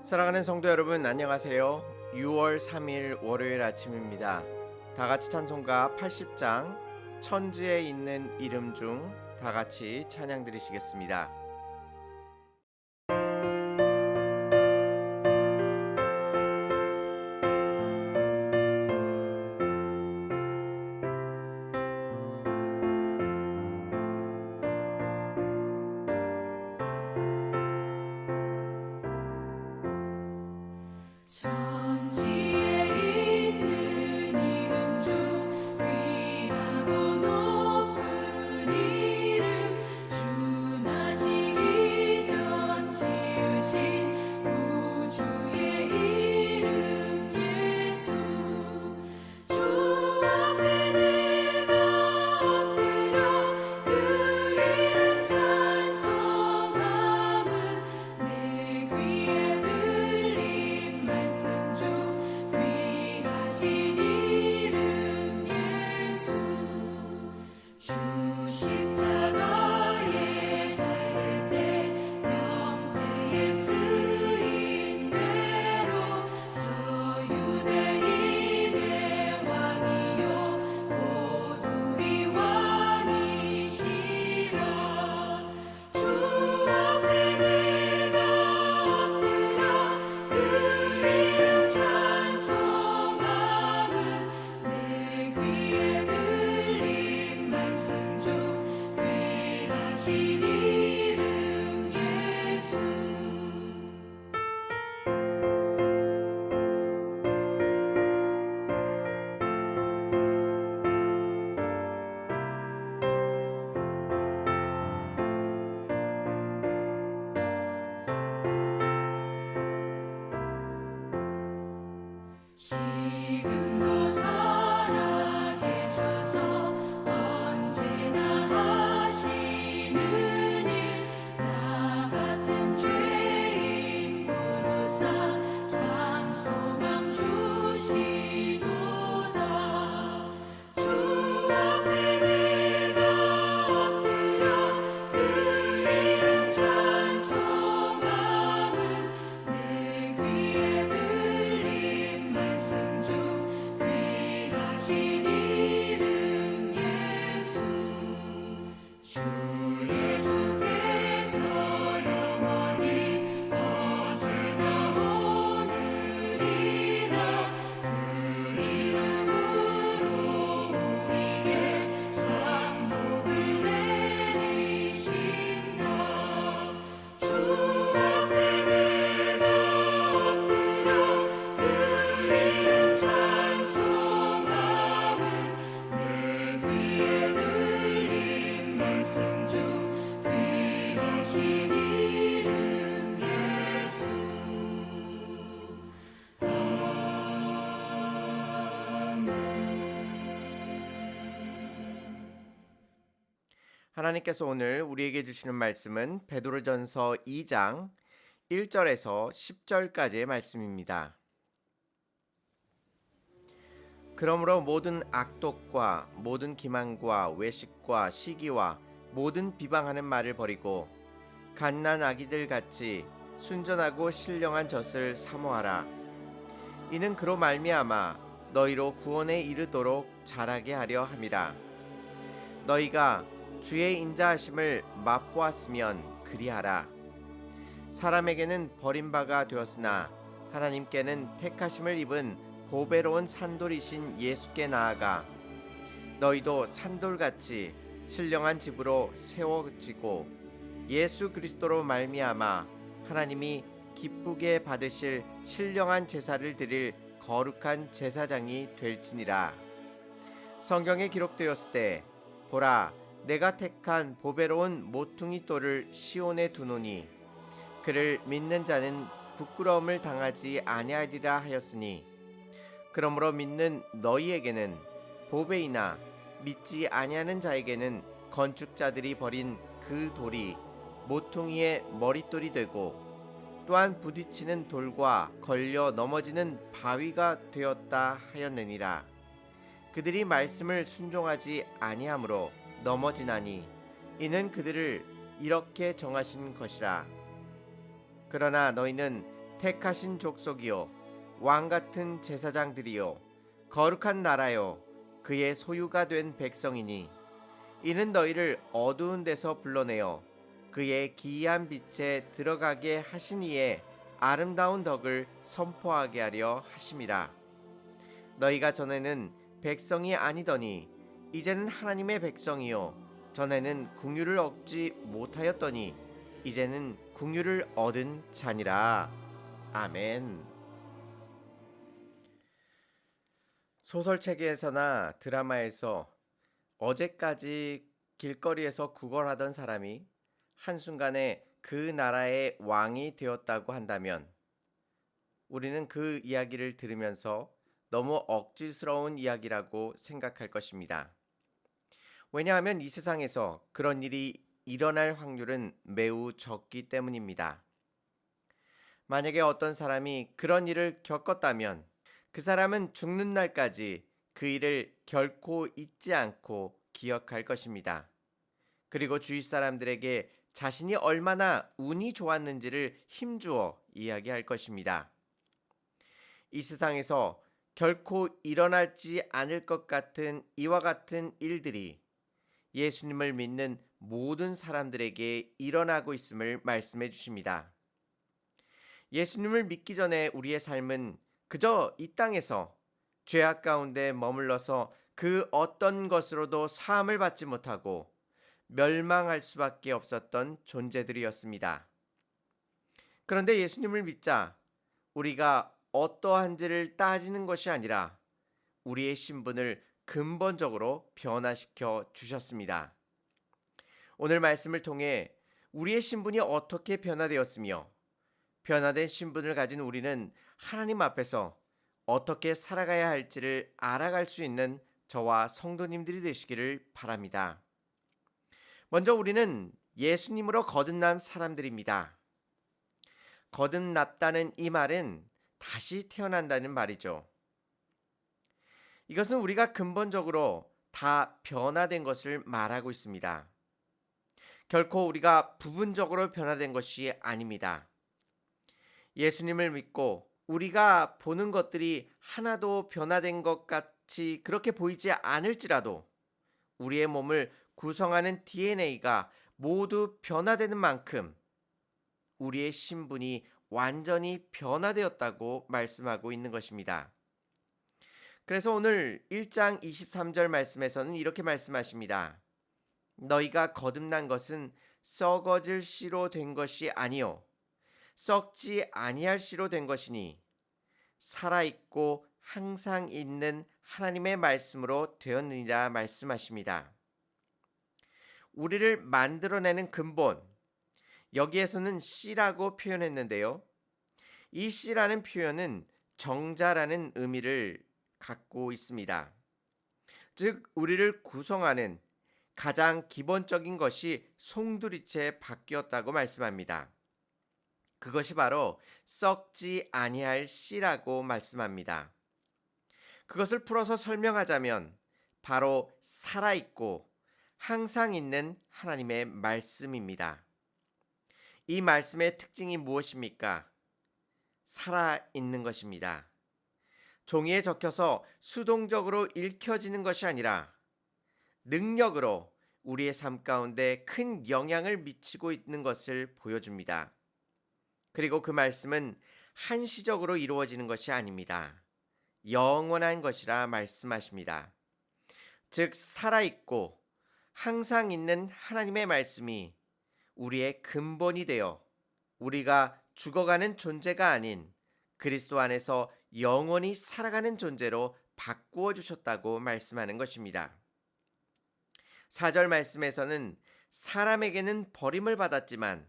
사랑하는 성도 여러분, 안녕하세요. 6월 3일 월요일 아침입니다. 다같이 찬송가 80장 천지에 있는 이름 중 다같이 찬양 드리시겠습니다. 천지에 있는 이름 중 귀하고 높은 이름 준하시기 전 지으신 구주의 이름 예수 주 앞에 내가 엎드려 그 이름 찬송함은 내 귀에 들린 말씀 중 귀하신 이름 예수 주 십자가에 달릴 때 명패에 쓰인 대로 저 유대인의 왕이요 곧 우리 왕이시라 주 앞에 내가 엎드려 그 이름 찬송함은 내 귀에 들린 말씀 중 귀하신 이름 예수 지금도 살아계셔서 언제나 하시는 일 나 같은 죄인 부르사 참 소망 주시도다 주 앞에 내가 엎드려 그 이름 찬송함은 내 귀에 들린 말씀 중 귀하신 이름 예수 주 예수께서 영원히 어제나 오늘이나 그 이름으로 우리에게 상복을 내리신다 주 앞에 내가 엎드려 그 이름 찬송함은 내 귀에 들린 말씀 중 귀하신 이름 예수 하나님께서 오늘 우리에게 주시는 말씀은 베드로전서 2장 1절에서 10절까지의 말씀입니다. 그러므로 모든 악독과 모든 기만과 외식과 시기와 모든 비방하는 말을 버리고 갓난 아기들 같이 순전하고 신령한 젖을 사모하라. 이는 그로 말미암아 너희로 구원에 이르도록 자라게 하려 함이라. 너희가 주의 인자하심을 맛보았으면 그리하라. 사람에게는 버림바가 되었으나 하나님께는 택하심을 입은 보배로운 산돌이신 예수께 나아가 너희도 산돌같이 신령한 집으로 세워지고 예수 그리스도로 말미암아 하나님이 기쁘게 받으실 신령한 제사를 드릴 거룩한 제사장이 될지니라. 성경에 기록되었을 때 보라 내가 택한 보배로운 모퉁이 돌을 시온에 두노니 그를 믿는 자는 부끄러움을 당하지 아니하리라 하였으니 그러므로 믿는 너희에게는 보배이나 믿지 아니하는 자에게는 건축자들이 버린 그 돌이 모퉁이의 머릿돌이 되고 또한 부딪히는 돌과 걸려 넘어지는 바위가 되었다 하였느니라. 그들이 말씀을 순종하지 아니하므로 넘어지나니 이는 그들을 이렇게 정하신 것이라. 그러나 너희는 택하신 족속이요 왕 같은 제사장들이요 거룩한 나라요 그의 소유가 된 백성이니 이는 너희를 어두운 데서 불러내어 그의 기이한 빛에 들어가게 하신 이의 아름다운 덕을 선포하게 하려 하심이라. 너희가 전에는 백성이 아니더니 이제는 하나님의 백성이요 전에는 궁유를 얻지 못하였더니 이제는 궁유를 얻은 자니라. 아멘. 소설책에서나 드라마에서 어제까지 길거리에서 구걸하던 사람이 한순간에 그 나라의 왕이 되었다고 한다면 우리는 그 이야기를 들으면서 너무 억지스러운 이야기라고 생각할 것입니다. 왜냐하면 이 세상에서 그런 일이 일어날 확률은 매우 적기 때문입니다. 만약에 어떤 사람이 그런 일을 겪었다면 그 사람은 죽는 날까지 그 일을 결코 잊지 않고 기억할 것입니다. 그리고 주위 사람들에게 자신이 얼마나 운이 좋았는지를 힘주어 이야기할 것입니다. 이 세상에서 결코 일어나지 않을 것 같은 이와 같은 일들이 예수님을 믿는 모든 사람들에게 일어나고 있음을 말씀해 주십니다. 예수님을 믿기 전에 우리의 삶은 그저 이 땅에서 죄악 가운데 머물러서 그 어떤 것으로도 사함을 받지 못하고 멸망할 수밖에 없었던 존재들이었습니다. 그런데 예수님을 믿자 우리가 어떠한지를 따지는 것이 아니라 우리의 신분을 근본적으로 변화시켜 주셨습니다. 오늘 말씀을 통해 우리의 신분이 어떻게 변화되었으며 변화된 신분을 가진 우리는 하나님 앞에서 어떻게 살아가야 할지를 알아갈 수 있는 저와 성도님들이 되시기를 바랍니다. 먼저 우리는 예수님으로 거듭난 사람들입니다. 거듭났다는 이 말은 다시 태어난다는 말이죠. 이것은 우리가 근본적으로 다 변화된 것을 말하고 있습니다. 결코 우리가 부분적으로 변화된 것이 아닙니다. 예수님을 믿고 우리가 보는 것들이 하나도 변화된 것 같이 그렇게 보이지 않을지라도 우리의 몸을 구성하는 DNA가 모두 변화되는 만큼 우리의 신분이 완전히 변화되었다고 말씀하고 있는 것입니다. 그래서 오늘 1장 23절 말씀에서는 이렇게 말씀하십니다. 너희가 거듭난 것은 썩어질 씨로 된 것이 아니요 썩지 아니할 씨로 된 것이니 살아있고 항상 있는 하나님의 말씀으로 되었느니라 말씀하십니다. 우리를 만들어내는 근본, 여기에서는 씨라고 표현했는데요. 이 씨라는 표현은 정자라는 의미를 갖고 있습니다. 즉 우리를 구성하는 가장 기본적인 것이 송두리째 바뀌었다고 말씀합니다. 그것이 바로 썩지 아니할 씨라고 말씀합니다. 그것을 풀어서 설명하자면 바로 살아있고 항상 있는 하나님의 말씀입니다. 이 말씀의 특징이 무엇입니까? 살아있는 것입니다. 종이에 적혀서 수동적으로 읽혀지는 것이 아니라 능력으로 우리의 삶 가운데 큰 영향을 미치고 있는 것을 보여줍니다. 그리고 그 말씀은 한시적으로 이루어지는 것이 아닙니다. 영원한 것이라 말씀하십니다. 즉 살아있고 항상 있는 하나님의 말씀이 우리의 근본이 되어 우리가 죽어가는 존재가 아닌 그리스도 안에서 영원히 살아가는 존재로 바꾸어 주셨다고 말씀하는 것입니다. 4절 말씀에서는 사람에게는 버림을 받았지만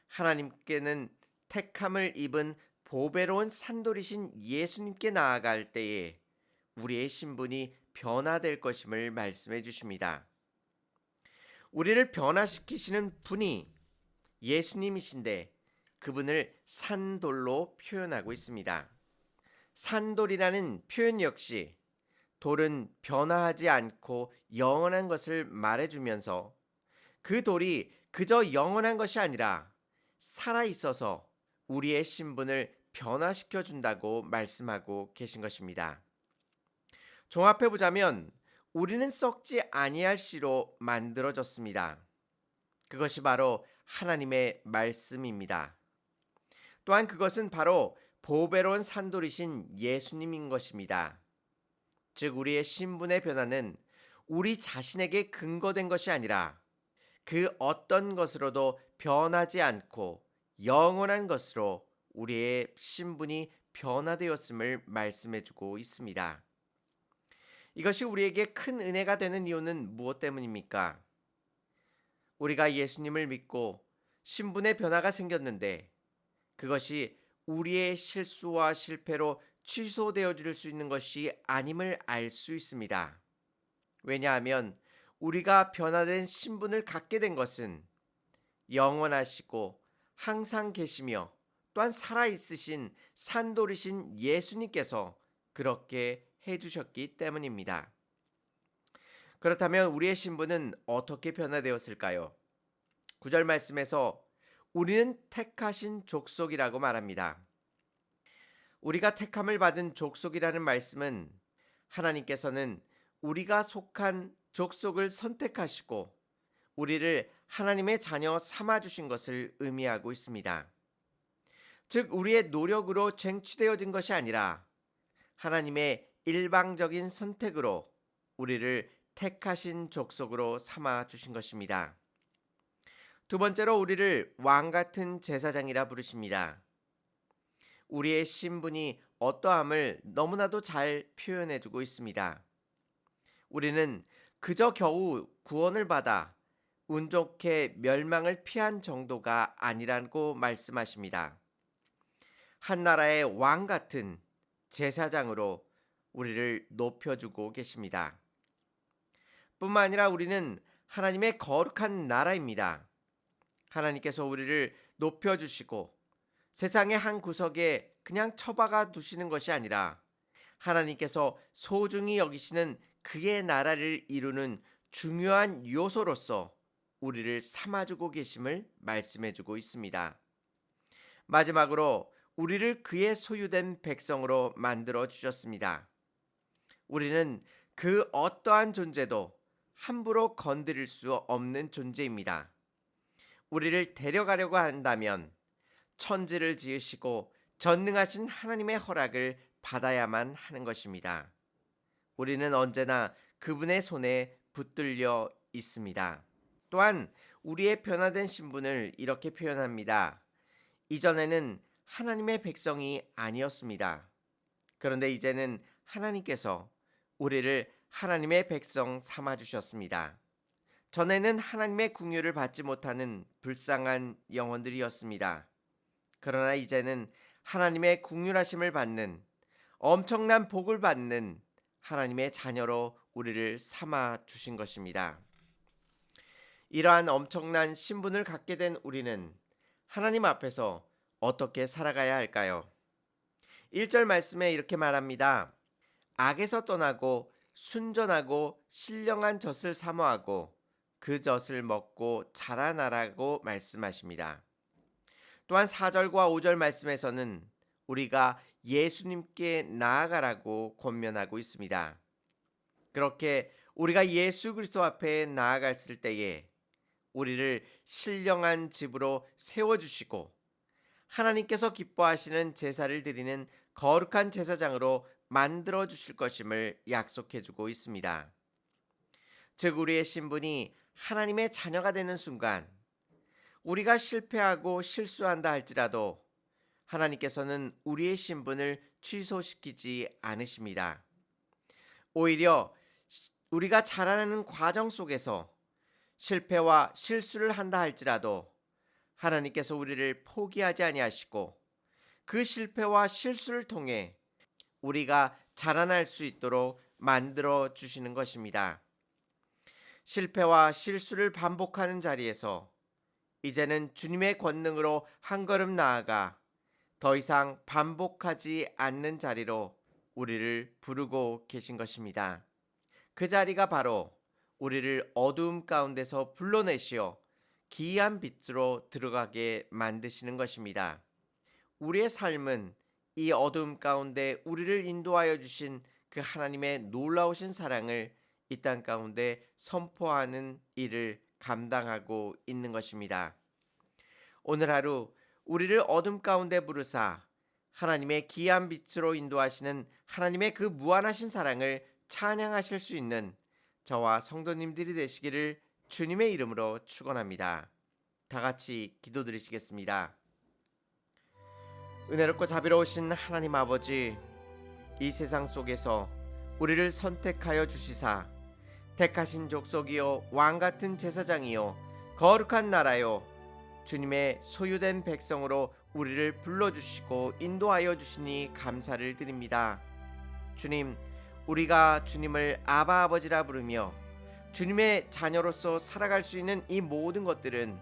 하나님께는 택함을 입은 보배로운 산돌이신 예수님께 나아갈 때에 우리의 신분이 변화될 것임을 말씀해 주십니다. 우리를 변화시키시는 분이 예수님이신데 그분을 산돌로 표현하고 있습니다. 산돌이라는 표현 역시 돌은 변화하지 않고 영원한 것을 말해주면서 그 돌이 그저 영원한 것이 아니라 살아있어서 우리의 신분을 변화시켜 준다고 말씀하고 계신 것입니다. 종합해 보자면 우리는 썩지 아니할 씨로 만들어졌습니다. 그것이 바로 하나님의 말씀입니다. 또한 그것은 바로 보배로운 산돌이신 예수님인 것입니다. 즉 우리의 신분의 변화는 우리 자신에게 근거된 것이 아니라 그 어떤 것으로도 변하지 않고 영원한 것으로 우리의 신분이 변화되었음을 말씀해주고 있습니다. 이것이 우리에게 큰 은혜가 되는 이유는 무엇 때문입니까? 우리가 예수님을 믿고 신분의 변화가 생겼는데 그것이 우리의 실수와 실패로 취소되어 줄 수 있는 것이 아님을 알 수 있습니다. 왜냐하면 우리가 변화된 신분을 갖게 된 것은 영원하시고 항상 계시며 또한 살아있으신 산돌이신 예수님께서 그렇게 해주셨기 때문입니다. 그렇다면 우리의 신분은 어떻게 변화되었을까요? 9절 말씀에서 우리는 택하신 족속이라고 말합니다. 우리가 택함을 받은 족속이라는 말씀은 하나님께서는 우리가 속한 족속을 선택하시고 우리를 하나님의 자녀 삼아 주신 것을 의미하고 있습니다. 즉 우리의 노력으로 쟁취되어진 것이 아니라 하나님의 일방적인 선택으로 우리를 택하신 족속으로 삼아 주신 것입니다. 두 번째로 우리를 왕 같은 제사장이라 부르십니다. 우리의 신분이 어떠함을 너무나도 잘 표현해 주고 있습니다. 우리는 그저 겨우 구원을 받아 운 좋게 멸망을 피한 정도가 아니라고 말씀하십니다. 한 나라의 왕 같은 제사장으로 우리를 높여주고 계십니다. 뿐만 아니라 우리는 하나님의 거룩한 나라입니다. 하나님께서 우리를 높여주시고 세상의 한 구석에 그냥 처박아 두시는 것이 아니라 하나님께서 소중히 여기시는 그의 나라를 이루는 중요한 요소로서 우리를 삼아주고 계심을 말씀해주고 있습니다. 마지막으로 우리를 그의 소유된 백성으로 만들어 주셨습니다. 우리는 그 어떠한 존재도 함부로 건드릴 수 없는 존재입니다. 우리를 데려가려고 한다면 천지를 지으시고 전능하신 하나님의 허락을 받아야만 하는 것입니다. 우리는 언제나 그분의 손에 붙들려 있습니다. 또한 우리의 변화된 신분을 이렇게 표현합니다. 이전에는 하나님의 백성이 아니었습니다. 그런데 이제는 하나님께서 우리를 하나님의 백성 삼아 주셨습니다. 전에는 하나님의 긍휼을 받지 못하는 불쌍한 영혼들이었습니다. 그러나 이제는 하나님의 긍휼하심을 받는 엄청난 복을 받는 하나님의 자녀로 우리를 삼아 주신 것입니다. 이러한 엄청난 신분을 갖게 된 우리는 하나님 앞에서 어떻게 살아가야 할까요? 1절 말씀에 이렇게 말합니다. 악에서 떠나고 순전하고 신령한 젖을 사모하고 그 젖을 먹고 자라나라고 말씀하십니다. 또한 4절과 5절 말씀에서는 우리가 예수님께 나아가라고 권면하고 있습니다. 그렇게 우리가 예수 그리스도 앞에 나아갔을 때에 우리를 신령한 집으로 세워주시고 하나님께서 기뻐하시는 제사를 드리는 거룩한 제사장으로 만들어 주실 것임을 약속해 주고 있습니다. 즉 우리의 신분이 하나님의 자녀가 되는 순간 우리가 실패하고 실수한다 할지라도 하나님께서는 우리의 신분을 취소시키지 않으십니다. 오히려 우리가 자라나는 과정 속에서 실패와 실수를 한다 할지라도 하나님께서 우리를 포기하지 아니하시고 그 실패와 실수를 통해 우리가 자라날 수 있도록 만들어 주시는 것입니다. 실패와 실수를 반복하는 자리에서 이제는 주님의 권능으로 한 걸음 나아가 더 이상 반복하지 않는 자리로 우리를 부르고 계신 것입니다. 그 자리가 바로 우리를 어두움 가운데서 불러내시어 기이한 빛으로 들어가게 만드시는 것입니다. 우리의 삶은 이 어둠 가운데 우리를 인도하여 주신 그 하나님의 놀라우신 사랑을 이 땅 가운데 선포하는 일을 감당하고 있는 것입니다. 오늘 하루 우리를 어둠 가운데 부르사 하나님의 귀한 빛으로 인도하시는 하나님의 그 무한하신 사랑을 찬양하실 수 있는 저와 성도님들이 되시기를 주님의 이름으로 축원합니다. 다 같이 기도드리시겠습니다. 은혜롭고 자비로우신 하나님 아버지, 이 세상 속에서 우리를 선택하여 주시사 택하신 족속이요 왕같은 제사장이요 거룩한 나라요 주님의 소유된 백성으로 우리를 불러주시고 인도하여 주시니 감사를 드립니다. 주님, 우리가 주님을 아바 아버지라 부르며 주님의 자녀로서 살아갈 수 있는 이 모든 것들은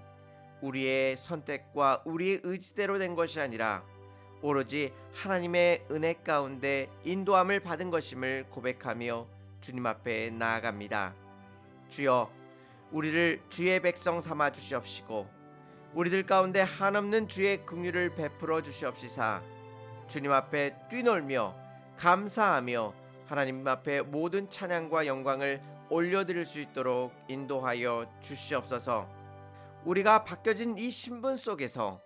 우리의 선택과 우리의 의지대로 된 것이 아니라 오로지 하나님의 은혜 가운데 인도함을 받은 것임을 고백하며 주님 앞에 나아갑니다. 주여, 우리를 주의 백성 삼아 주시옵시고 우리들 가운데 한없는 주의 긍휼을 베풀어 주시옵시사 주님 앞에 뛰놀며 감사하며 하나님 앞에 모든 찬양과 영광을 올려드릴 수 있도록 인도하여 주시옵소서. 우리가 바뀌어진 이 신분 속에서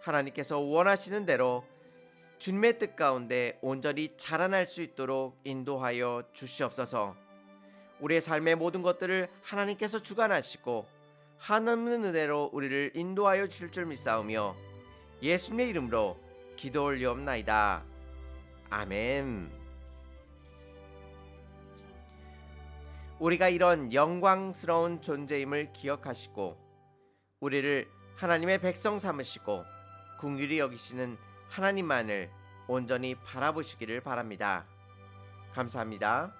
하나님께서 원하시는 대로 주님의 뜻 가운데 온전히 자라날 수 있도록 인도하여 주시옵소서. 우리의 삶의 모든 것들을 하나님께서 주관하시고 한없는 은혜로 우리를 인도하여 주실 줄 믿사오며 예수님의 이름으로 기도 올리옵나이다. 아멘. 우리가 이런 영광스러운 존재임을 기억하시고 우리를 하나님의 백성 삼으시고 긍휼히 여기시는 하나님만을 온전히 바라보시기를 바랍니다. 감사합니다.